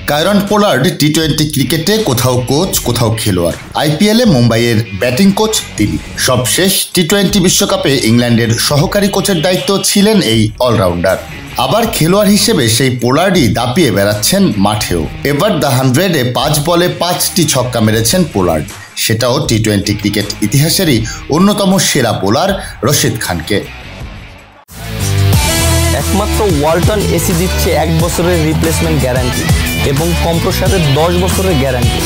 Kieron Pollard টি-20 ক্রিকেটে কোথাও coach কোথাও খেলোয়াড়। আইপিএলে মুম্বাইয়ের ব্যাটিং কোচ তিনি। সবশেষ টি-20 বিশ্বকাপে ইংল্যান্ডের সহকারী কোচের দায়িত্ব ছিলেন এই অলরাউন্ডার। আবার খেলোয়াড় হিসেবে সেই পোলার্ডই দাপিয়ে বেড়াচ্ছেন মাঠেও। এবার দ্য 100-এ 5 বলে 5টি ছক্কা মেরেছেন পোলার্ড, সেটাও টি-20 ক্রিকেট ইতিহাসেরই অন্যতম সেরা বোলার রশিদ খানকে। একমাত্র ওয়ালটন এসি দিচ্ছে 1 বছরের রিপ্লেসমেন্ট গ্যারান্টি এবং কম্প্রেসারের 10 বছরের গ্যারান্টি।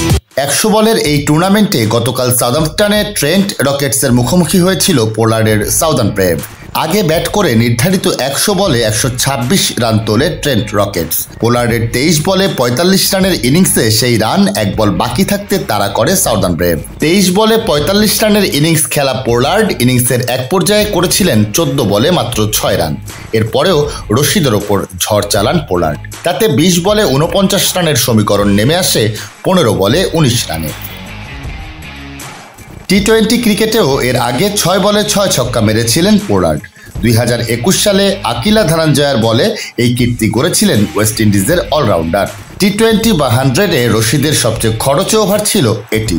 100 বলের এই টুর্নামেন্টে গতকাল সাউদাম্পটনে ট্রেন্ট রকেটসের মুখোমুখি হয়েছিল পোলার্ডের সাউদার্ন ব্রেভ। আগে ব্যাট করে নির্ধারিত 100 বলে 126 রান তোলে ট্রেন্ট রকেটস। পোলার্ডের 23 বলে 45 রানের ইনিংসে সেই রান 1 বল বাকি থাকতে তাড়া করে সাউদার্ন ব্রেভ। 23 বলে 45 রানের ইনিংস খেলা পোলার্ড ইনিংসের এক পর্যায়ে করেছিলেন 14 বলে মাত্র 6 রান। এরপরেও রশিদের ওপর ঝড় চালান পোলার্ড। তাতে 20 বলে 49 রানের সমীকরণ নেমে আসে 15 বলে 19 রানে। টি-20 ক্রিকেটেও এর আগে 6 বলে 6 ছক্কা মেরেছিলেন পোলার্ড। 2021 সালে আকিলা ধনঞ্জয়ার বলে এই কীর্তি গড়েছিলেন ওয়েস্ট ইন্ডিজের অলরাউন্ডার। টি-20 বা 100-এ রশিদের সবচেয়ে খরচে ওভার ছিল এটি।